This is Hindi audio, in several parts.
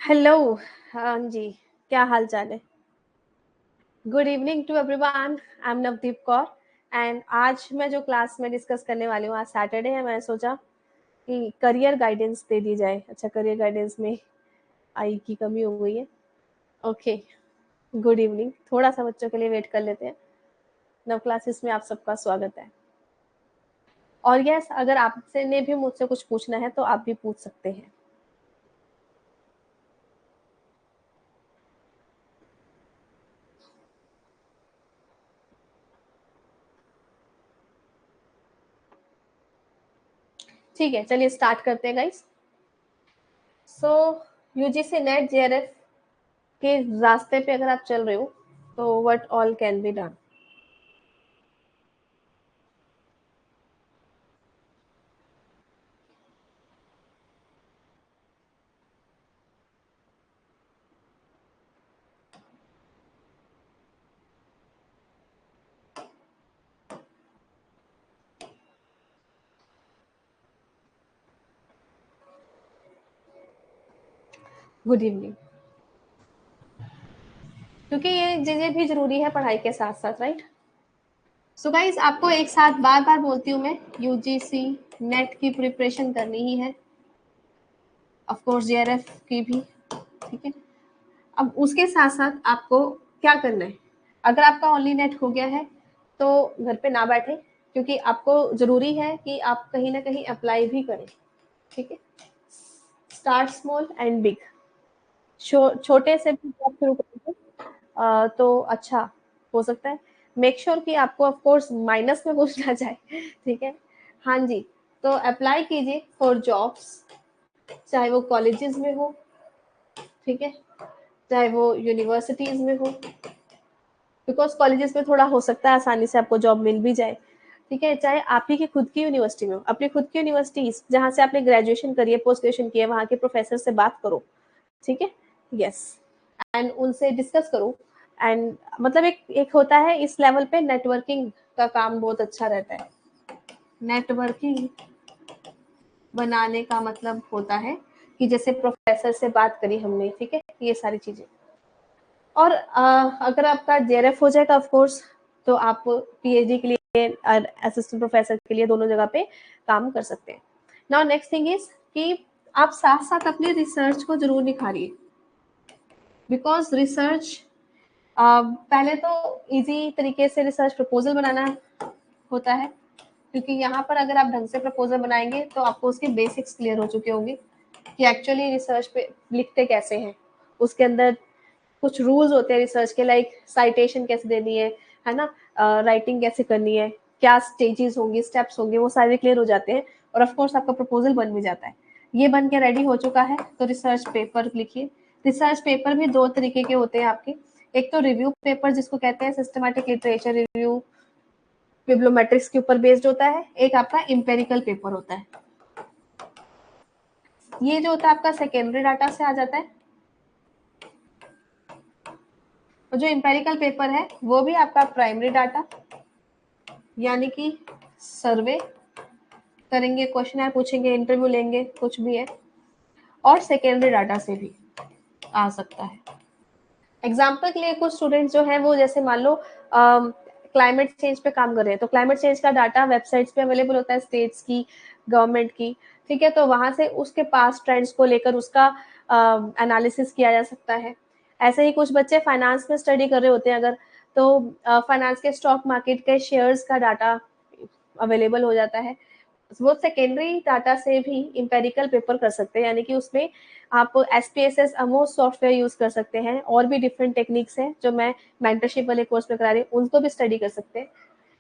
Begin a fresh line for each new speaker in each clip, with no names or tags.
हेलो। हाँ जी, क्या हाल चाल है? Good evening to everyone. I am Navdeep Kaur and आज मैं जो क्लास में डिस्कस करने वाली हूँ, आज सैटरडे है, मैंने सोचा कि करियर गाइडेंस दे दी जाए। अच्छा, करियर गाइडेंस में आई की कमी हो गई है। Okay, good evening. थोड़ा सा बच्चों के लिए वेट कर लेते हैं। नव क्लासेस में आप सबका स्वागत है। और यस, अगर आपसे ने भी मुझसे कुछ पूछना है तो आप भी पूछ सकते हैं। ठीक है, चलिए स्टार्ट करते हैं गाइस। सो यूजीसी नेट जेआरएफ के रास्ते पे अगर आप चल रहे हो तो what all can be done. Good evening. क्योंकि ये चीजें भी जरूरी है पढ़ाई के साथ साथ, राइट? सो गाइस, आपको एक साथ बार बार बोलती हूँ मैं, यूजीसी नेट की प्रिपरेशन करनी ही है, ऑफ कोर्स जेआरएफ की भी। ठीक है, अब उसके साथ साथ आपको क्या करना है? अगर आपका ओनली नेट हो गया है तो घर पे ना बैठे, क्योंकि आपको जरूरी है कि आप कहीं ना कहीं अप्लाई भी करें। ठीक है, स्टार्ट स्मॉल एंड बिग। छोटे से भी जॉब शुरू करेंगे तो अच्छा हो सकता है। मेक श्योर कि आपको ऑफ कोर्स माइनस में कुछ ना जाए। ठीक है, हाँ जी। तो अप्लाई कीजिए फॉर जॉब्स, चाहे वो कॉलेजेस में हो, ठीक है, चाहे वो यूनिवर्सिटीज में हो, बिकॉज कॉलेजेस में थोड़ा हो सकता है आसानी से आपको जॉब मिल भी जाए। ठीक है, चाहे आप ही की खुद की यूनिवर्सिटी में हो, अपनी खुद की यूनिवर्सिटी जहाँ से आपने ग्रेजुएशन करी है, पोस्ट ग्रेजुएशन किया है, वहाँ के प्रोफेसर से बात करो। ठीक है, यस, एंड उनसे डिस्कस करो। एंड मतलब एक एक होता है इस लेवल पे, नेटवर्किंग का काम बहुत अच्छा रहता है। नेटवर्किंग बनाने का मतलब होता है कि जैसे प्रोफेसर से बात करी हमने, ठीक है, ये सारी चीजें। और अगर आपका जेआरएफ हो जाएगा ऑफ कोर्स, तो आप पीएचडी के लिए और असिस्टेंट प्रोफेसर के लिए दोनों जगह पे काम कर सकते हैं। नाउ नेक्स्ट थिंग इज कि आप साथ साथ अपनी रिसर्च को जरूर निखारिए, बिकॉज रिसर्च पहले तो इजी तरीके से रिसर्च प्रपोजल बनाना होता है, क्योंकि यहाँ पर अगर आप ढंग से प्रपोजल बनाएंगे तो आपको उसके बेसिक्स क्लियर हो चुके होंगे कि एक्चुअली रिसर्च पे लिखते कैसे हैं। उसके अंदर कुछ रूल्स होते हैं रिसर्च के, लाइक साइटेशन कैसे देनी है ना, राइटिंग कैसे करनी है, क्या स्टेजेस होंगी, स्टेप्स होंगे, वो सारे क्लियर हो जाते हैं। और ऑफ कोर्स आपका प्रपोजल बन भी जाता है। ये बन के रेडी हो चुका है तो रिसर्च पेपर लिखिए। रिसर्च पेपर भी दो तरीके के होते हैं आपके। एक तो रिव्यू पेपर जिसको कहते हैं सिस्टमैटिक लिटरेचर रिव्यू, बिब्लियोमेट्रिक्स के ऊपर बेस्ड होता है। एक आपका इम्पेरिकल पेपर होता है। ये जो होता है आपका सेकेंडरी डाटा से आ जाता है। और जो इम्पेरिकल पेपर है वो भी आपका प्राइमरी डाटा, यानी कि सर्वे करेंगे, क्वेश्चन पूछेंगे, इंटरव्यू लेंगे, कुछ भी है। और सेकेंडरी डाटा से भी आ सकता है। एग्जाम्पल के लिए कुछ स्टूडेंट्स जो है वो जैसे मान लो क्लाइमेट चेंज पे काम कर रहे हैं, तो क्लाइमेट चेंज का डाटा वेबसाइट्स पे अवेलेबल होता है, स्टेट्स की, गवर्नमेंट की। ठीक है, तो वहां से उसके पास ट्रेंड्स को लेकर उसका एनालिसिस किया जा सकता है। ऐसे ही कुछ बच्चे फाइनेंस में स्टडी कर रहे होते हैं अगर, तो फाइनेंस के स्टॉक मार्केट के शेयर्स का डाटा अवेलेबल हो जाता है। वो सेकेंडरी डाटा से भी इंपेरिकल पेपर कर सकते हैं, यानी कि उसमें आप SPSS अमो सॉफ्टवेयर यूज कर सकते हैं। और भी डिफरेंट टेक्निक्स हैं जो मैं मेंटरशिप वाले कोर्स में करा रही हूँ, उनको भी स्टडी कर सकते हैं।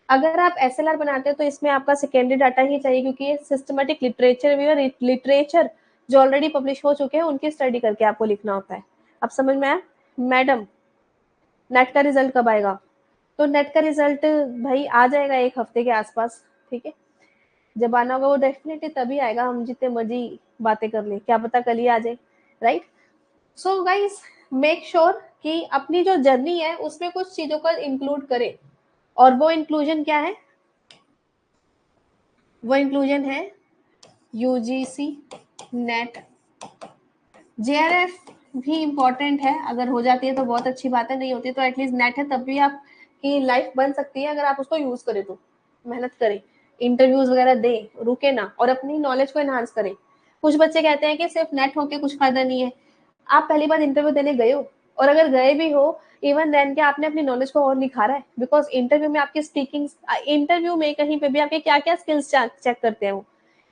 अगर आप SLR बनाते हैं तो इसमें आपका सेकेंडरी डाटा ही चाहिए, क्योंकि ये सिस्टमेटिक लिटरेचर रिव्यू, लिटरेचर जो ऑलरेडी पब्लिश हो चुके हैं उनकी स्टडी करके आपको लिखना होता है। अब समझ में आया? मैडम, नेट का रिजल्ट कब आएगा? तो नेट का रिजल्ट भाई आ जाएगा एक हफ्ते के आसपास। ठीक है, जब आना होगा वो डेफिनेटली तभी आएगा, हम जितने मर्जी बातें कर ले, क्या पता कल ही आ जाए, right? So guys, make sure कि अपनी जो जर्नी है उसमें कुछ चीजों को इंक्लूड करें। और वो इंक्लूजन क्या है? वो इंक्लूजन है यूजीसी नेट जेआरएफ भी इम्पोर्टेंट है, अगर हो जाती है तो बहुत अच्छी बात है, नहीं होती तो एटलीस्ट नेट है तब भी आपकी लाइफ बन सकती है अगर आप उसको यूज करें तो। मेहनत करें, इंटरव्यूज वगैरह दें, रुके ना और अपनी नॉलेज को एनहांस करें। कुछ बच्चे कहते हैं कि सिर्फ नेट होके कुछ फायदा नहीं है। आप पहली बार इंटरव्यू देने गए हो, और अगर गए भी हो इवन देन क्या आपने अपनी नॉलेज को और निखारा है? बिकॉज इंटरव्यू में आपकी स्पीकिंग, इंटरव्यू में कहीं पे भी आपके क्या क्या स्किल्स चेक करते हैं वो।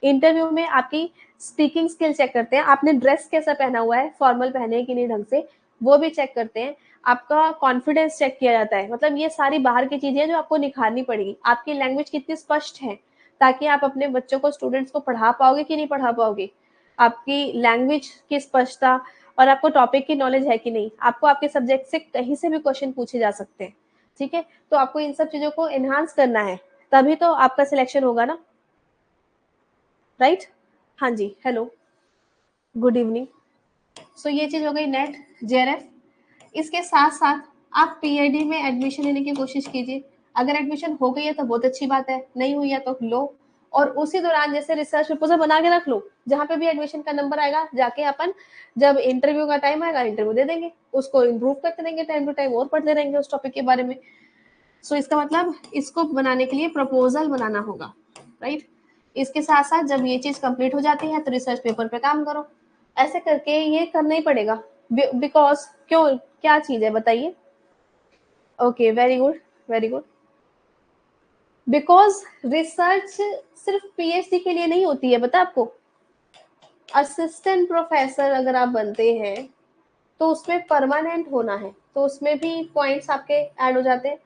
इंटरव्यू में आपकी स्पीकिंग स्किल चेक करते हैं, आपने ड्रेस कैसा पहना हुआ है, फॉर्मल पहने हैं कि नहीं ढंग से, वो भी चेक करते हैं। आपका कॉन्फिडेंस चेक किया जाता है। मतलब ये सारी बाहर की चीजें जो आपको निखारनी पड़ेगी। आपकी लैंग्वेज कितनी स्पष्ट है, ताकि आप अपने बच्चों को, स्टूडेंट्स को पढ़ा पाओगे कि नहीं पढ़ा पाओगे। आपकी लैंग्वेज की स्पष्टता और आपको टॉपिक की नॉलेज है कि नहीं। आपको आपके सब्जेक्ट से कहीं से भी क्वेश्चन पूछे जा सकते हैं, ठीक है। तो आपको इन सब चीजों को एनहांस करना है, तभी तो आपका सिलेक्शन होगा ना, राइट। हाँ जी, हेलो, गुड इवनिंग। सो ये चीज हो गई नेट, जेआरएफ। इसके साथ साथ आप पीएडी में एडमिशन लेने की कोशिश कीजिए। अगर एडमिशन हो गई है तो बहुत अच्छी बात है, नहीं हुई है तो लो। और उसी दौरान जैसे रिसर्च प्रपोजल बना के रख लो, जहाँ पे भी एडमिशन का नंबर आएगा जाके अपन जब इंटरव्यू का टाइम आएगा इंटरव्यू दे देंगे, उसको इम्प्रूव करते रहेंगे, टाइम टू टाइम और पढ़ते रहेंगे उस टॉपिक के बारे में। सो इसका मतलब इसको बनाने के लिए प्रपोजल बनाना होगा, राइट। इसके साथ साथ जब ये चीज कंप्लीट हो जाती है तो रिसर्च पेपर पे काम करो। ऐसे करके ये करना ही पड़ेगा। बिकॉज क्यों, क्या चीज है बताइए? Okay, very good, very good. Because research सिर्फ पीएचडी के लिए नहीं होती है, पता आपको। असिस्टेंट प्रोफेसर अगर आप बनते हैं तो उसमें परमानेंट होना है, तो उसमें भी पॉइंट्स आपके ऐड हो जाते हैं,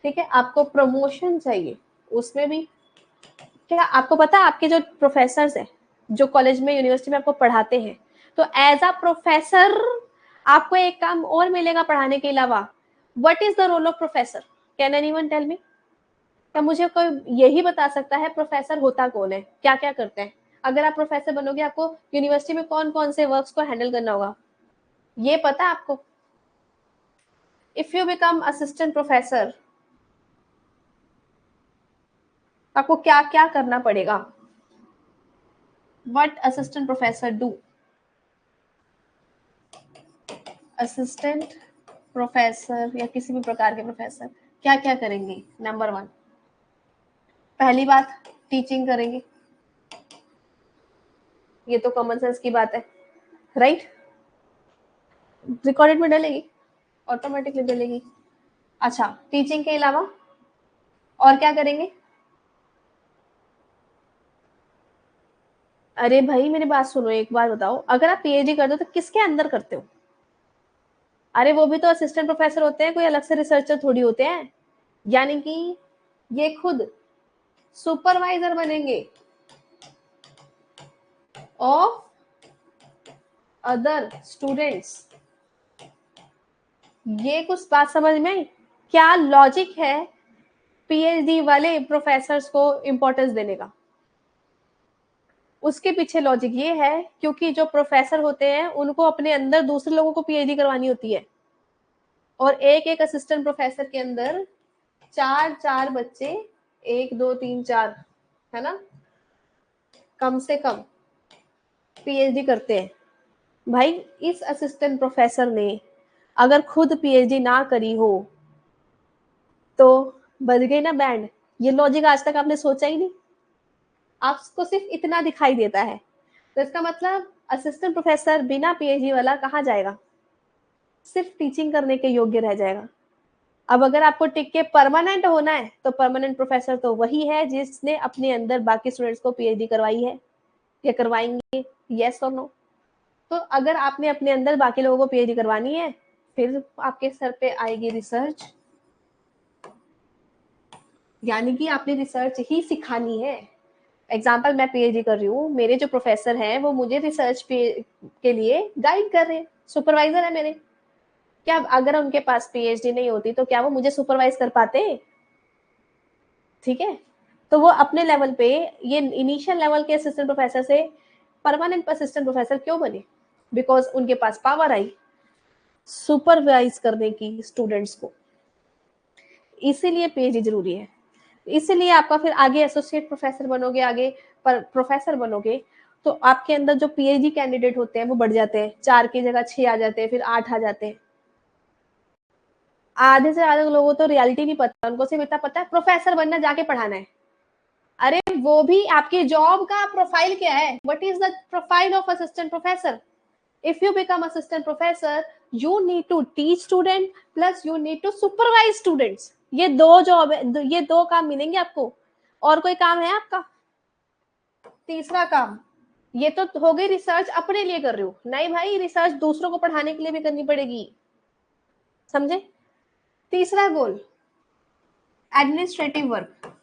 ठीक है। आपको प्रमोशन चाहिए उसमें भी। क्या आपको पता है आपके जो प्रोफेसर हैं, जो कॉलेज में यूनिवर्सिटी में आपको पढ़ाते हैं, तो एज अ प्रोफेसर आपको एक काम और मिलेगा पढ़ाने के अलावा। What is the role of professor? Can anyone tell me? क्या मुझे कोई यही बता सकता है प्रोफेसर होता कौन है, क्या क्या करते हैं? अगर आप प्रोफेसर बनोगे आपको यूनिवर्सिटी में कौन कौन से वर्क्स को हैंडल करना होगा, ये पता है आपको? If you become assistant professor आपको क्या क्या करना पड़ेगा? What assistant professor do? Assistant professor या किसी भी प्रकार के प्रोफेसर क्या क्या करेंगे? नंबर 1, पहली बात, टीचिंग करेंगे। ये तो कॉमन सेंस की बात है, राइट। रिकॉर्डेड में डलेगी, ऑटोमेटिकली डलेगी। अच्छा, टीचिंग के अलावा और क्या करेंगे? अरे भाई मेरी बात सुनो, एक बात बताओ, अगर आप पीएचडी करते हो तो किसके अंदर करते हो? अरे वो भी तो असिस्टेंट प्रोफेसर होते हैं, कोई अलग से रिसर्चर थोड़ी होते हैं। यानी कि ये खुद सुपरवाइजर बनेंगे ऑफ अदर स्टूडेंट्स। ये कुछ बात समझ में आई? क्या लॉजिक है पीएचडी वाले प्रोफेसर्स को इंपॉर्टेंस देने का? उसके पीछे लॉजिक ये है क्योंकि जो प्रोफेसर होते हैं उनको अपने अंदर दूसरे लोगों को पीएचडी करवानी होती है, और एक एक असिस्टेंट प्रोफेसर के अंदर 4 बच्चे, 1 2 3 4, है ना, कम से कम पीएचडी करते हैं। भाई इस असिस्टेंट प्रोफेसर ने अगर खुद पीएचडी ना करी हो तो बज गई ना बैंड। ये लॉजिक आज तक आपने सोचा ही नहीं, आपको सिर्फ इतना दिखाई देता है। तो इसका मतलब असिस्टेंट प्रोफेसर बिना पीएचडी वाला कहाँ जाएगा? सिर्फ टीचिंग करने के योग्य रह जाएगा। अब अगर आपको टिक के परमानेंट होना है तो परमानेंट प्रोफेसर तो वही है जिसने अपने अंदर बाकी स्टूडेंट्स को पीएचडी करवाई है या करवाएंगे, यस और नो। तो अगर आपने अपने अंदर बाकी लोगों को पीएचडी करवानी है फिर आपके सर पे आएगी रिसर्च, यानी कि आपने रिसर्च ही सिखानी है। एग्जाम्पल, मैं पीएचडी कर रही हूँ, मेरे जो प्रोफेसर हैं वो मुझे रिसर्च के लिए गाइड कर रहे हैं, सुपरवाइजर है मेरे। क्या अगर उनके पास पीएचडी नहीं होती तो क्या वो मुझे सुपरवाइज कर पाते? ठीक है। तो वो अपने लेवल पे, ये इनिशियल लेवल के असिस्टेंट प्रोफेसर से परमानेंट असिस्टेंट प्रोफेसर क्यों बने? बिकॉज उनके पास पावर आई सुपरवाइज करने की स्टूडेंट्स को। इसीलिए पीएचडी जरूरी है। इसीलिए आपका फिर आगे एसोसिएट प्रोफेसर बनोगे, आगे प्रोफेसर बनोगे, तो आपके अंदर जो पीएचडी कैंडिडेट होते हैं वो बढ़ जाते हैं, 4 की जगह 6 आ जाते हैं, फिर 8 आ जाते हैं। आधे से ज्यादा लोगों को तो रियलिटी नहीं पता, उनको सिर्फ इतना पता है प्रोफेसर बनना, जाके पढ़ाना है। अरे वो भी आपकी जॉब का प्रोफाइल क्या है, what is the profile of assistant professor? if you become assistant professor you need to teach student plus you need to supervise students। ये दो जॉब है, ये दो काम मिलेंगे आपको। और कोई काम है आपका? तीसरा काम, ये तो हो गई रिसर्च अपने लिए कर रहे हो, नहीं भाई रिसर्च दूसरों को पढ़ाने के लिए भी करनी पड़ेगी, समझे? तीसरा गोल, एडमिनिस्ट्रेटिव वर्क।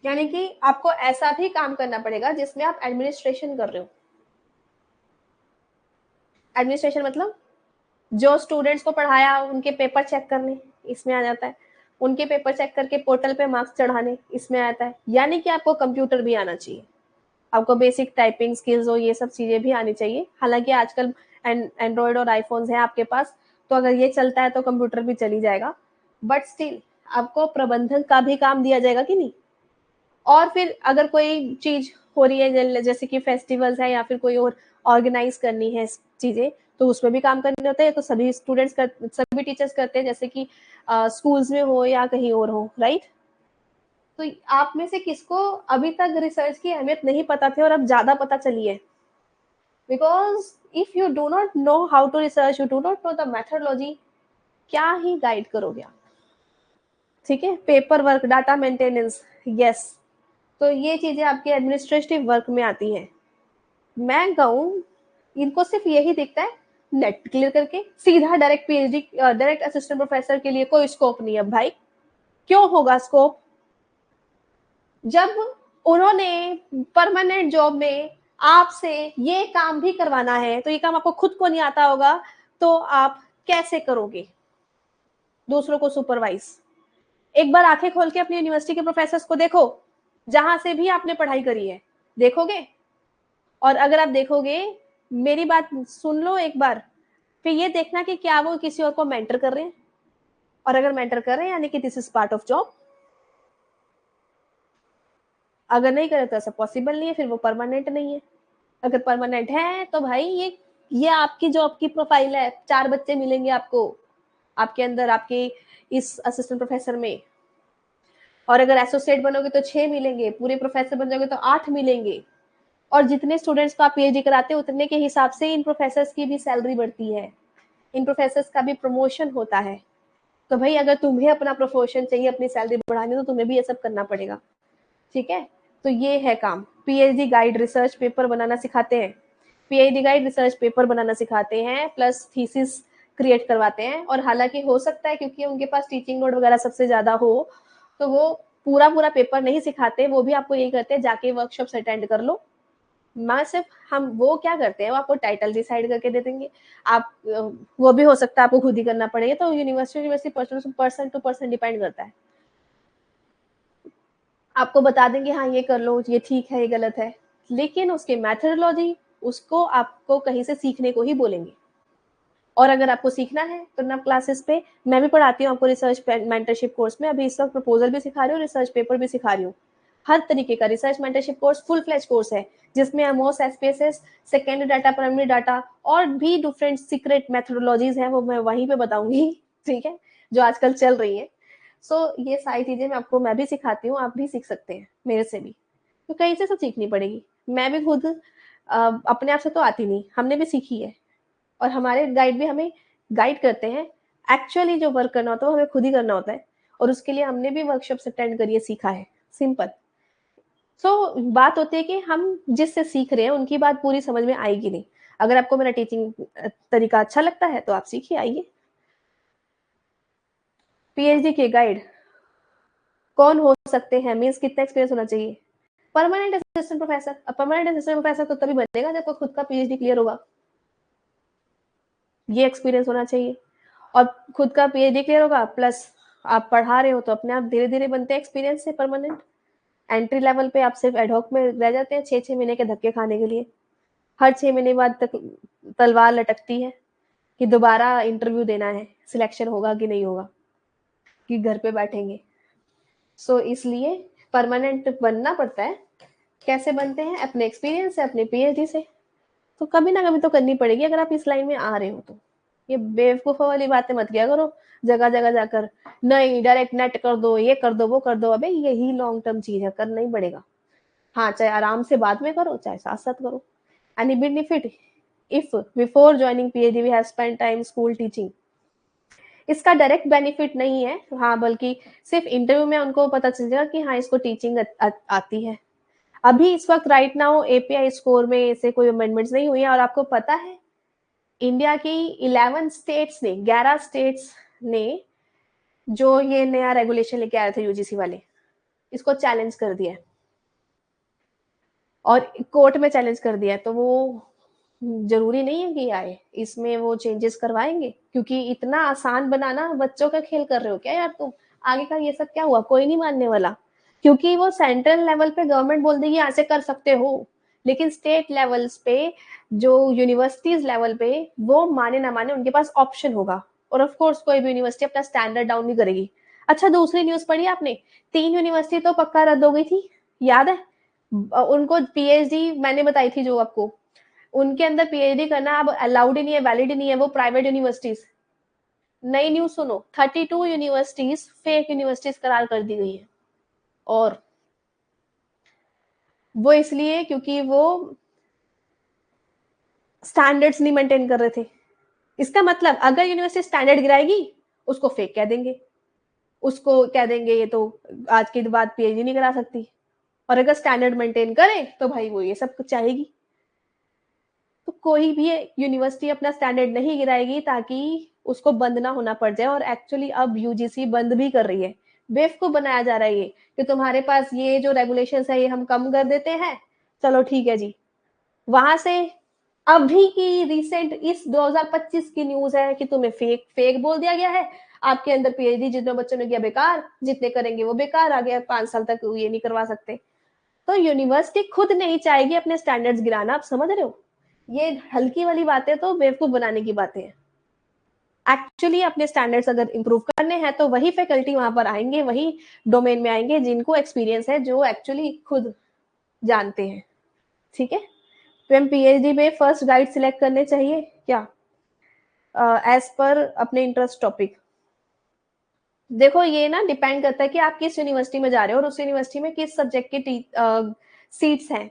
यानी कि आपको ऐसा भी काम करना पड़ेगा जिसमें आप एडमिनिस्ट्रेशन कर रहे हो। एडमिनिस्ट्रेशन मतलब जो स्टूडेंट्स को पढ़ाया उनके पेपर चेक करने, इसमें आ जाता है। उनके पेपर चेक करके पोर्टल पे मार्क्स चढ़ाने, इसमें आता है। यानी कि आपको कंप्यूटर भी आना चाहिए, आपको बेसिक टाइपिंग स्किल्स हो, ये सब चीजें भी आनी चाहिए। हालांकि आजकल एंड्रॉयड और आईफोन्स हैं आपके पास, तो अगर ये चलता है तो कंप्यूटर भी चली जाएगा, बट स्टिल आपको प्रबंधन का भी काम दिया जाएगा कि नहीं। और फिर अगर कोई चीज हो रही है जैसे कि फेस्टिवल्स है या फिर कोई और ऑर्गेनाइज करनी है चीजें, तो उसमें भी काम करने होते हैं। तो सभी स्टूडेंट्स सभी टीचर्स करते हैं, जैसे कि स्कूल्स में हो या कहीं और हो, राइट। तो आप में से किसको अभी तक रिसर्च की अहमियत नहीं पता थी और अब ज्यादा पता चली है? Because if you do not know how to research, you do not know the methodology, क्या ही गाइड करोगे आप? ठीक है, paper work, data maintenance, yes. तो ये चीजें आपके एडमिनिस्ट्रेटिव वर्क में आती हैं। मैं कहूँ इनको सिर्फ यही दिखता है, नेट क्लियर करके सीधा direct PhD, direct assistant professor के लिए कोई स्कोप नहीं है भाई। क्यों होगा स्कोप? जब उन्होंने परमानेंट जॉब में आपसे ये काम भी करवाना है, तो ये काम आपको खुद को नहीं आता होगा, तो आप कैसे करोगे दूसरों को सुपरवाइज? एक बार आंखें खोल के अपनी यूनिवर्सिटी के प्रोफेसर्स को देखो, जहां से भी आपने पढ़ाई करी है, देखोगे। और अगर आप देखोगे, मेरी बात सुन लो एक बार, फिर ये देखना कि क्या वो किसी और को मेंटर कर रहे हैं, और अगर मेंटर कर रहे हैं यानी कि this is part of job. अगर नहीं करे तो ऐसा पॉसिबल नहीं है, फिर वो परमानेंट नहीं है। अगर परमानेंट है तो भाई ये आपकी जॉब की प्रोफाइल है, 4 बच्चे मिलेंगे आपको आपके अंदर, आपके इस असिस्टेंट प्रोफेसर में। और अगर एसोसिएट बनोगे तो 6 मिलेंगे, पूरे प्रोफेसर बन जाओगे तो 8 मिलेंगे। और जितने स्टूडेंट्स को आप पीएचडी कराते हैं उतने के हिसाब से इन प्रोफेसर्स की भी सैलरी बढ़ती है, इन प्रोफेसर्स का भी प्रमोशन होता है। तो भाई अगर तुम्हें अपना प्रमोशन चाहिए, अपनी सैलरी बढ़ानी, तो तुम्हें भी ये सब करना पड़ेगा, ठीक है। तो ये है काम, पीएचडी गाइड रिसर्च पेपर बनाना सिखाते हैं, पीएचडी गाइड रिसर्च पेपर बनाना सिखाते हैं, प्लस थीसिस क्रिएट करवाते हैं। और हालांकि हो सकता है क्योंकि उनके पास टीचिंग लोड वगैरह सबसे ज्यादा हो, तो वो पूरा पूरा पेपर नहीं सिखाते, वो भी आपको यही करते हैं जाके वर्कशॉप्स अटेंड कर लो। मैं सिर्फ हम वो क्या करते हैं, वो आपको टाइटल डिसाइड करके दे देंगे। आप वो भी हो सकता है आपको खुद ही करना पड़ेगा, तो university person to person depend करता है। आपको बता देंगे हाँ ये कर लो, ये ठीक है, ये गलत है, लेकिन उसके मेथोडोलॉजी उसको आपको कहीं से सीखने को ही बोलेंगे। और अगर आपको सीखना है तो ना क्लासेस पे मैं भी पढ़ाती हूँ आपको रिसर्च मेंटरशिप कोर्स में। अभी इस वक्त प्रपोजल भी सिखा रही हूँ, रिसर्च पेपर भी सिखा रही हूँ। हर तरीके का research mentorship course full fledge course है, जिसमें MOS, SPSS, secondary data, primary data और भी डिफरेंट सीक्रेट मेथोडोलॉजीज हैं, वो मैं वहीं पे बताऊंगी, ठीक है, जो आजकल चल रही है। सो ये सारी चीजें मैं भी सिखाती हूँ, आप भी सीख सकते हैं मेरे से भी। तो कहीं से सब सीखनी पड़ेगी। मैं भी खुद अपने आप से तो आती नहीं, हमने भी सीखी है, और हमारे गाइड भी हमें गाइड करते हैं। एक्चुअली जो वर्क करना होता है वो हमें खुद ही करना होता है, और उसके लिए हमने भी वर्कशॉप अटेंड करिए, सीखा है, सिंपल। बात होती है कि हम जिससे सीख रहे हैं उनकी बात पूरी समझ में आएगी नहीं। अगर आपको मेरा टीचिंग तरीका अच्छा लगता है तो आप सीखिए, आइए। पीएचडी के गाइड कौन हो सकते हैं, मीन्स कितना एक्सपीरियंस होना चाहिए? Permanent assistant professor. अब परमानेंट असिस्टेंट प्रोफेसर तो तभी बनेगा जब खुद का पीएचडी क्लियर होगा, ये एक्सपीरियंस होना चाहिए। और खुद का पीएचडी क्लियर होगा, प्लस आप पढ़ा रहे हो, तो अपने आप धीरे धीरे बनते हैं एक्सपीरियंस से परमानेंट। एंट्री लेवल पे आप सिर्फ एडहॉक में रह जाते हैं 6-6 महीने के धक्के खाने के लिए। हर 6 महीने बाद तक तलवार लटकती है कि दोबारा इंटरव्यू देना है, सिलेक्शन होगा कि नहीं होगा, कि घर पे बैठेंगे। सो इसलिए परमानेंट बनना पड़ता है। कैसे बनते हैं? अपने एक्सपीरियंस से, अपने पीएचडी से। तो कभी ना कभी तो करनी पड़ेगी अगर आप इस लाइन में आ रहे हो तो। ये बेवकूफों वाली बातें मत किया करो जगह जगह जाकर, नहीं डायरेक्ट नेट कर दो, ये कर दो, वो कर दो। अबे यही लॉन्ग टर्म चीज है, करना ही पड़ेगा। हाँ, चाहे आराम से बाद में करो, चाहे साथ साथ करो। Any benefit if before joining PhD we have spend time school teaching? इसका डायरेक्ट बेनिफिट नहीं है, हाँ, बल्कि सिर्फ इंटरव्यू में उनको पता चल जाएगा कि हाँ इसको टीचिंग आती है। अभी इस वक्त राइट नाउ एपीआई स्कोर में ऐसे कोई अमेंडमेंट्स नहीं हुई है। और आपको पता है इंडिया की 11 स्टेट्स ने, 11 स्टेट्स ने जो ये नया रेगुलेशन लेके आए थे यूजीसी वाले, इसको चैलेंज कर दिया है और कोर्ट में चैलेंज कर दिया है। तो वो जरूरी नहीं है कि आए, इसमें वो चेंजेस करवाएंगे। क्योंकि इतना आसान बनाना, बच्चों का खेल कर रहे हो क्या यार तुम? आगे का ये सब क्या हुआ? कोई नहीं मानने वाला। क्योंकि वो सेंट्रल लेवल पे गवर्नमेंट बोल देगी ऐसे कर सकते हो, लेकिन स्टेट लेवल्स पे, जो यूनिवर्सिटीज लेवल पे, वो माने ना माने उनके पास ऑप्शन होगा। और ऑफ कोर्स कोई भी यूनिवर्सिटी अपना स्टैंडर्ड डाउन नहीं करेगी। अच्छा, दूसरी न्यूज पढ़ी आपने? 3 यूनिवर्सिटी तो पक्का रद्द हो गई थी, याद है? उनको पीएचडी मैंने बताई थी जो आपको, उनके अंदर पीएचडी करना अब अलाउड ही नहीं है, वैलिड ही नहीं है, वो प्राइवेट यूनिवर्सिटीज। नई न्यूज सुनो, 32 यूनिवर्सिटीज फेक यूनिवर्सिटीज करार कर दी गई है। और वो इसलिए क्योंकि वो स्टैंडर्ड्स नहीं मेंटेन कर रहे थे। इसका मतलब अगर यूनिवर्सिटी स्टैंडर्ड गिराएगी, उसको फेक कह देंगे, उसको कह देंगे ये तो आज के बाद पीएचडी नहीं करा सकती। और अगर स्टैंडर्ड मेंटेन करे तो भाई वो ये सब कुछ चाहेगी। तो कोई भी यूनिवर्सिटी अपना स्टैंडर्ड नहीं गिराएगी ताकि उसको बंद ना होना पड़ जाए। और एक्चुअली अब यूजीसी बंद भी कर रही है। बेवकूफ बनाया जा रहा है ये कि तुम्हारे पास ये जो रेगुलेशंस है ये हम कम कर देते हैं, चलो ठीक है जी। वहां से अभी की रिसेंट इस 2025 की न्यूज है कि तुम्हें फेक फेक बोल दिया गया है। आपके अंदर पीएचडी जितने बच्चों ने किया बेकार, जितने करेंगे वो बेकार, आ गया 5 साल तक ये नहीं करवा सकते। तो यूनिवर्सिटी खुद नहीं चाहेगी अपने स्टैंडर्ड्स गिराना। आप समझ रहे हो? ये हल्की वाली बातें तो बेवकूफ बनाने की बातें हैं। एक्चुअली अपने स्टैंडर्ड्स अगर इंप्रूव करने हैं तो वही फैकल्टी वहां पर आएंगे, वही डोमेन में आएंगे जिनको एक्सपीरियंस है, जो एक्चुअली खुद जानते हैं। ठीक है? तो हम पीएचडी में फर्स्ट गाइड सिलेक्ट करने चाहिए क्या? एज पर अपने इंटरेस्ट टॉपिक। देखो ये ना डिपेंड करता है कि आप किस यूनिवर्सिटी में जा रहे हो और उस यूनिवर्सिटी में किस सब्जेक्ट की सीट्स हैं।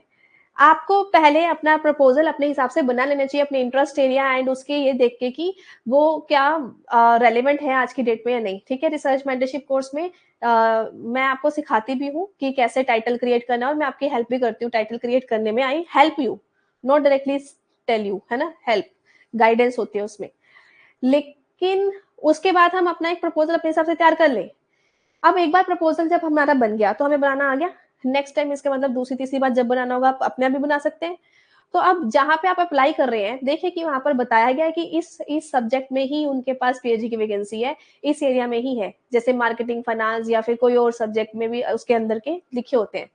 आपको पहले अपना प्रपोजल अपने हिसाब से बना लेना चाहिए, अपने इंटरेस्ट एरिया एंड उसके ये देख के कि वो क्या रेलेवेंट है आज की डेट में या नहीं। ठीक है? रिसर्च मेंटरशिप कोर्स में मैं आपको सिखाती भी हूँ कि कैसे टाइटल क्रिएट करना, और मैं आपकी हेल्प भी करती हूँ टाइटल क्रिएट करने में। I help you, not directly tell you, है ना? हेल्प, गाइडेंस होती है उसमें। लेकिन उसके बाद हम अपना एक प्रपोजल अपने हिसाब से तैयार कर ले। अब एक बार प्रपोजल जब हमारा बन गया तो हमें बनाना आ गया। नेक्स्ट टाइम इसका मतलब दूसरी तीसरी बार जब बनाना होगा आप अपने आप भी बना सकते हैं। तो अब जहां पे आप अप्लाई कर रहे हैं, देखिए कि वहां पर बताया गया है कि इस सब्जेक्ट में ही उनके पास पीएचडी की वैकेंसी है, इस एरिया में ही है। जैसे मार्केटिंग, फाइनेंस या फिर कोई और सब्जेक्ट में भी उसके अंदर के लिखे होते हैं।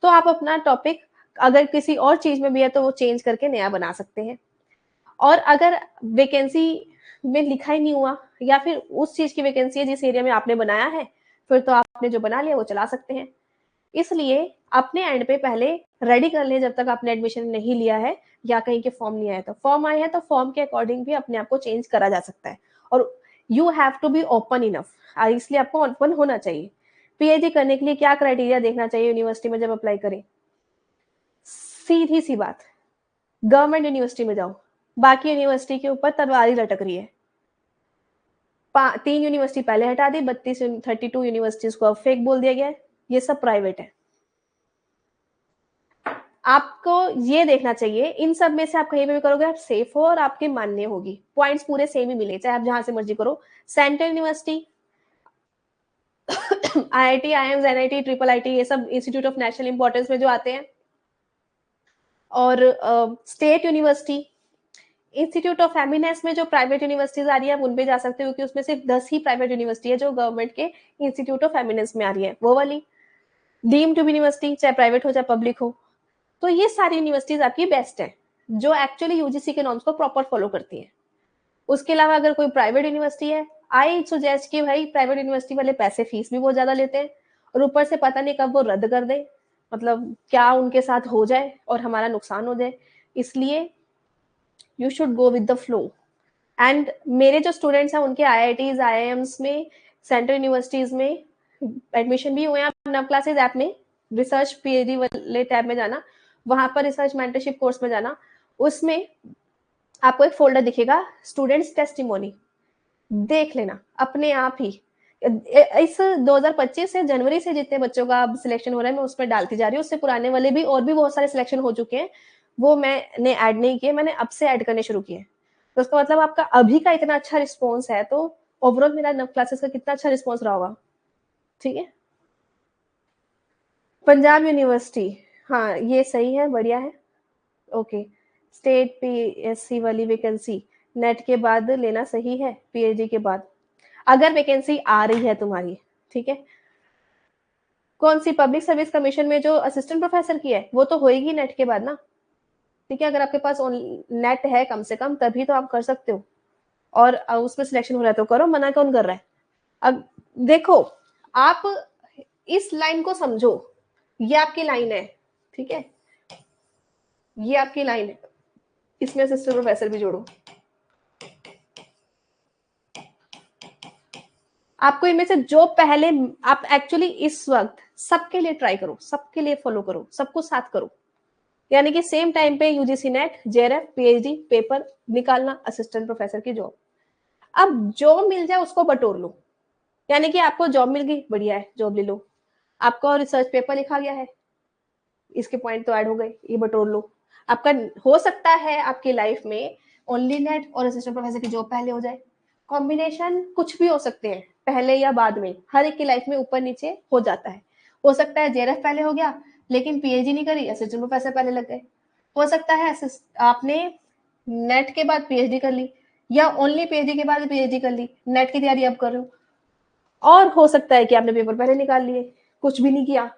तो आप अपना टॉपिक अगर किसी और चीज में भी है तो वो चेंज करके नया बना सकते हैं। और अगर वैकेंसी में लिखा ही नहीं हुआ या फिर उस चीज की वैकेंसी है जिस एरिया में आपने बनाया है, फिर तो आपने जो बना लिया वो चला सकते हैं। इसलिए अपने एंड पे पहले रेडी कर लें जब तक आपने एडमिशन नहीं लिया है या कहीं के फॉर्म नहीं आया। तो फॉर्म आए हैं तो फॉर्म के अकॉर्डिंग भी अपने आप को चेंज करा जा सकता है। और you have to be open enough, इसलिए आपको ओपन होना चाहिए। पीएचडी करने के लिए क्या क्राइटेरिया देखना चाहिए यूनिवर्सिटी में जब अप्लाई करें? सीधी सी बात, गवर्नमेंट यूनिवर्सिटी में जाओ, बाकी यूनिवर्सिटी के ऊपर तलवारी लटक रही है। 3 यूनिवर्सिटी पहले हटा दी, 32 यूनिवर्सिटीज को अब फेक बोल दिया गया है। ये सब प्राइवेट है। आपको ये देखना चाहिए इन सब में से आप कहीं पे भी करोगे आप सेफ हो और आपके मान्य होगी, पॉइंट्स पूरे सेम ही मिले चाहे आप जहां से मर्जी करो। Central university, IIT, IIMs, NIT, triple IT, ये सब इंस्टीट्यूट ऑफ नेशनल इंपॉर्टेंस में जो आते हैं। और स्टेट यूनिवर्सिटी, इंस्टीट्यूट ऑफ एमिनेस में जो प्राइवेट यूनिवर्सिटीज आ रही है आप उन पे जा सकते हो, क्योंकि उसमें सिर्फ 10 ही प्राइवेट यूनिवर्सिटी है जो गवर्नमेंट के इंस्टीट्यूट ऑफ एमिनेस में आ रही है, वो वाली। डीम्ड टू यूनिवर्सिटी, चाहे प्राइवेट हो चाहे पब्लिक हो। तो ये सारी यूनिवर्सिटीज आपकी बेस्ट है जो एक्चुअली यूजीसी के नॉर्म्स को प्रॉपर फॉलो करती है। उसके अलावा अगर कोई प्राइवेट यूनिवर्सिटी है, आई सुजेस्ट कि भाई प्राइवेट यूनिवर्सिटी वाले पैसे फीस भी बहुत ज्यादा लेते हैं और ऊपर से पता नहीं कब वो रद्द कर दे, मतलब क्या उनके साथ हो जाए और हमारा नुकसान हो जाए। इसलिए you should go with the flow. And मेरे जो स्टूडेंट्स हैं उनके IITs IIMs में, सेंट्रल यूनिवर्सिटीज में एडमिशन भी हुए हैं। आप नव क्लासेस ऐप में रिसर्च PhD वाले टैब में जाना, वहां पर रिसर्च मेंटरशिप कोर्स में जाना, उसमें आपको एक फोल्डर दिखेगा स्टूडेंट्स टेस्टिमोनी, देख लेना अपने आप ही। इस 2025 से जनवरी से जितने बच्चों का अब सिलेक्शन हो रहा है मैं उसमें डालती जा रही हूँ। उससे पुराने वाले भी और भी बहुत सारे सिलेक्शन हो चुके हैं, वो मैंने ऐड नहीं किए, मैंने अब से ऐड करने शुरू किए। तो उसका मतलब आपका अभी का इतना अच्छा रिस्पॉन्स है, तो ओवरऑल मेरा नव क्लासेस का कितना अच्छा रिस्पॉन्स रहा होगा। ठीक है, पंजाब यूनिवर्सिटी, हाँ ये सही है, बढ़िया है। ओके, स्टेट PSC वाली वैकेंसी नेट के बाद लेना सही है, PhD के बाद अगर वैकेंसी आ रही है तुम्हारी। ठीक है, कौन सी पब्लिक सर्विस कमीशन में जो असिस्टेंट प्रोफेसर की है वो तो होएगी नेट के बाद ना। ठीक है, अगर आपके पास नेट है कम से कम तभी तो आप कर सकते हो, और उसमें सिलेक्शन हो रहा है तो करो, मना कौन कर रहा है। अब देखो, आप इस लाइन को समझो, ये आपकी लाइन है। ठीक है, ये आपकी लाइन है, इसमें असिस्टेंट प्रोफेसर भी जोड़ो। आपको इनमें से जो पहले, आप एक्चुअली इस वक्त सबके लिए ट्राई करो, सबके लिए फॉलो करो, सबको साथ करो, यानी कि सेम टाइम पे UGC net JRF PhD paper निकालना, असिस्टेंट प्रोफेसर की जॉब। अब जो मिल जाए उसको बटोर लो, यानी कि आपको जॉब मिल गई, बढ़िया है, जॉब ले लो। आपका रिसर्च पेपर लिखा गया है, इसके पॉइंट तो ऐड हो गए, ये बटोर लो। आपका हो सकता है आपकी लाइफ में ओनली नेट और असिस्टेंट प्रोफेसर की जॉब पहले हो जाए, कॉम्बिनेशन कुछ भी हो सकते हैं, पहले या बाद में, हर एक की लाइफ में ऊपर नीचे हो जाता है। हो सकता है JRF पहले हो गया लेकिन PhD नहीं करी, असिस्टेंट प्रोफेसर पहले लग गए। हो सकता है आपने नेट के बाद PhD कर ली, या ओनली PhD के बाद PhD कर ली, नेट की तैयारी अब कर रहे हो। और हो सकता है कि आपने पेपर पहले निकाल लिए, कुछ भी नहीं किया,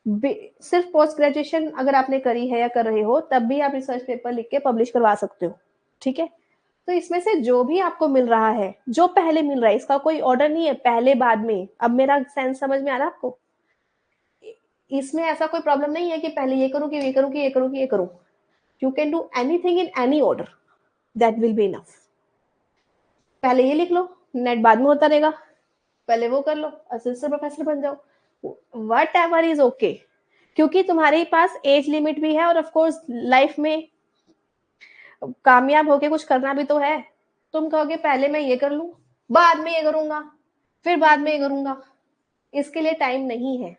सिर्फ पोस्ट ग्रेजुएशन अगर आपने करी है या कर रहे हो तब भी आप रिसर्च पेपर लिख के पब्लिश करवा सकते हो। ठीक है, तो इसमें से जो भी आपको मिल रहा है, जो पहले मिल रहा है, इसका कोई ऑर्डर नहीं है पहले बाद में। अब मेरा सेंस समझ में आ रहा है आपको? इसमें ऐसा कोई प्रॉब्लम नहीं है कि पहले ये करूं कि ये करूं कि ये करूं कि ये करूं। You can do anything in any order, that will be enough. पहले ये लिख लो, नेट बाद में होता रहेगा, पहले वो कर लो, असिस्टेंट प्रोफेसर बन जाओ, वट एवर इज ओके। क्योंकि तुम्हारे पास एज लिमिट भी है, और ऑफ कोर्स लाइफ में कामयाब होके कुछ करना भी तो है। तुम कहोगे पहले मैं ये कर लूं, बाद में ये करूंगा, फिर बाद में ये करूंगा, इसके लिए टाइम नहीं है,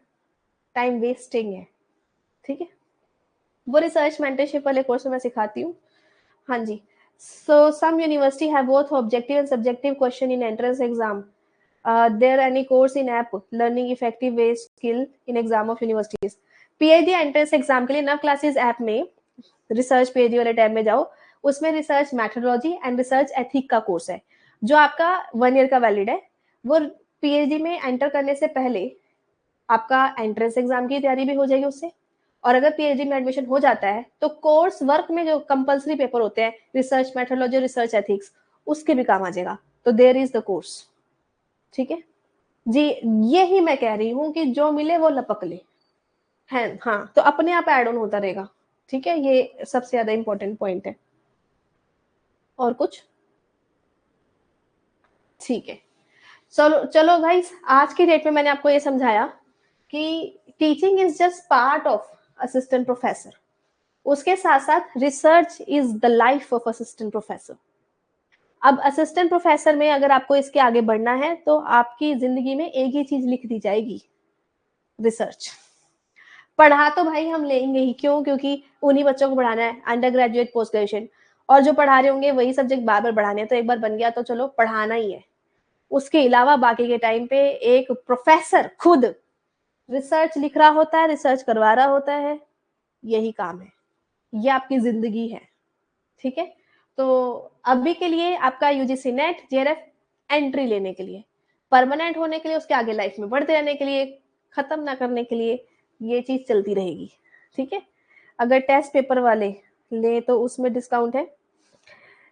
टाइम वेस्टिंग है। ठीक है, वो रिसर्च मेंटरशिप वाले कोर्स में मैं सिखाती हूँ। हाँ जी, so some university have both objective and subjective question in entrance exam. There any course in app learning effective way skill in exam of universities? PhD entrance exam के लिए नव क्लासेस ऐप में रिसर्च PhD वाले टैब में जाओ, उसमें research methodology and research ethic का कोर्स है जो आपका 1 ईयर का वैलिड है। वो PhD में एंटर करने से पहले आपका एंट्रेंस एग्जाम की तैयारी भी हो जाएगी उससे, और अगर PhD में एडमिशन हो जाता है तो कोर्स वर्क में जो कंपलसरी पेपर होते हैं रिसर्च मैथोडोलॉजी रिसर्च एथिक्स, उसके भी काम आ जाएगा। तो देयर इज द कोर्स। ठीक है जी, यही मैं कह रही हूँ कि जो मिले वो लपक ले है। हाँ, तो अपने आप एड ऑन होता रहेगा। ठीक है, ये सबसे ज्यादा इंपॉर्टेंट पॉइंट है। और कुछ? ठीक है, चलो चलो गाइस, आज की डेट में मैंने आपको ये समझाया कि teaching is just part of assistant professor, उसके साथ साथ research is the life of assistant professor. अब असिस्टेंट प्रोफेसर में अगर आपको इसके आगे बढ़ना है तो आपकी जिंदगी में एक ही चीज लिख दी जाएगी, रिसर्च। पढ़ा तो भाई हम लेंगे ही, क्यों? क्योंकि उन्हीं बच्चों को पढ़ाना है, अंडर ग्रेजुएट पोस्ट ग्रेजुएशन, और जो पढ़ा रहे होंगे वही सब्जेक्ट बार बार पढ़ाने हैं, तो एक बार बन गया तो चलो पढ़ाना ही है। उसके अलावा बाकी के टाइम पे एक प्रोफेसर खुद रिसर्च लिख रहा होता है, रिसर्च करवा रहा होता है, यही काम है, ये आपकी जिंदगी है। ठीक है, तो अभी के लिए आपका UGC नेट JRF एंट्री लेने के लिए, परमानेंट होने के लिए, उसके आगे लाइफ में बढ़ते रहने के लिए, खत्म ना करने के लिए, ये चीज चलती रहेगी। ठीक है, अगर टेस्ट पेपर वाले ले तो उसमें डिस्काउंट है,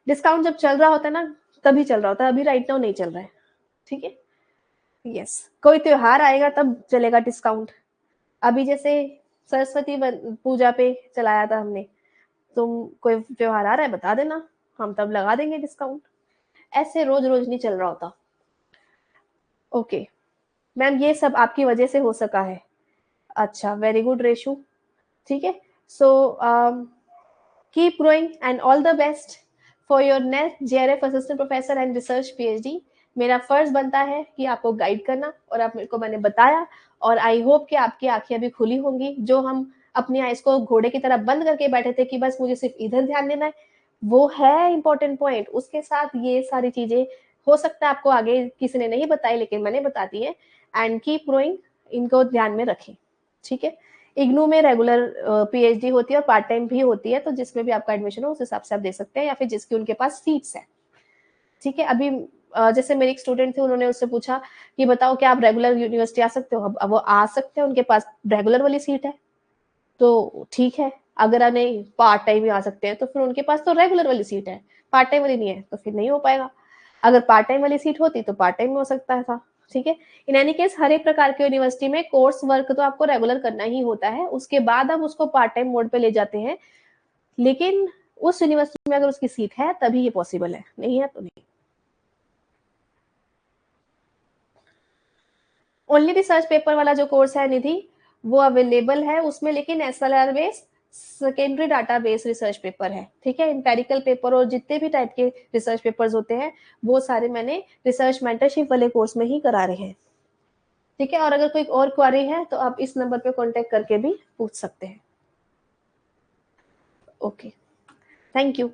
डिस्काउंट जब चल रहा होता है ना तभी चल रहा होता है, अभी राइट नाउ नहीं चल रहा है। ठीक है, यस, कोई त्योहार आएगा तब चलेगा डिस्काउंट। अभी जैसे सरस्वती पूजा पे चलाया था हमने, तुम कोई त्योहार आ रहा है बता देना, हम तब लगा देंगे डिस्काउंट। ऐसे रोज रोज नहीं चल रहा होता। ओके मैम, ये सब आपकी वजह से हो सका है। अच्छा, वेरी गुड रेशु। ठीक है, so keep growing and all the best for your next JRF assistant professor and research PhD. मेरा फर्ज बनता है कि आपको गाइड करना, और आप मेरे को मैंने बताया, और आई होप कि आपकी आंखें अभी खुली होंगी। जो हम अपनी आइज को घोड़े की तरह बंद करके बैठे थे कि बस मुझे सिर्फ इधर ध्यान देना है, वो है इंपॉर्टेंट पॉइंट। उसके साथ ये सारी चीजें हो सकता है आपको आगे किसी ने नहीं बताई, लेकिन मैंने बता दी है। एंड कीप ग्रोइंग, इनको ध्यान में रखें। ठीक है, इग्नू में रेगुलर पीएचडी होती है और पार्ट टाइम भी होती है, तो जिसमें भी आपका एडमिशन हो उस हिसाब से आप दे सकते हैं, या फिर जिसकी उनके पास सीट्स है। ठीक है, अभी जैसे मेरी एक स्टूडेंट थी, उन्होंने उससे पूछा कि बताओ क्या आप रेगुलर यूनिवर्सिटी आ सकते हो। अब वो आ सकते हैं, उनके पास रेगुलर वाली सीट है, तो ठीक है। अगर नहीं पार्ट टाइम ही आ सकते हैं, तो फिर उनके पास तो रेगुलर वाली सीट है, पार्ट टाइम वाली नहीं है, तो फिर नहीं हो पाएगा। अगर पार्ट टाइम वाली सीट होती तो पार्ट टाइम में हो सकता था। ठीक है, इन एनी केस हर एक प्रकार की यूनिवर्सिटी में कोर्स वर्क तो आपको रेगुलर करना ही होता है, उसके बाद आप उसको पार्ट टाइम मोड पे ले जाते हैं। लेकिन उस यूनिवर्सिटी में अगर उसकी सीट है तभी ये पॉसिबल है, नहीं है तो नहीं। ओनली रिसर्च पेपर वाला जो कोर्स है निधि, वो अवेलेबल है उसमें, लेकिन SLR base secondary database research paper है। ठीक है, इंपेरिकल पेपर और जितने भी टाइप के रिसर्च पेपर्स होते हैं वो सारे मैंने रिसर्च मेंटरशिप वाले कोर्स में ही करा रहे हैं। ठीक है, और अगर कोई और क्वारी है तो आप इस नंबर पे कांटेक्ट करके भी पूछ सकते हैं। Okay, thank you.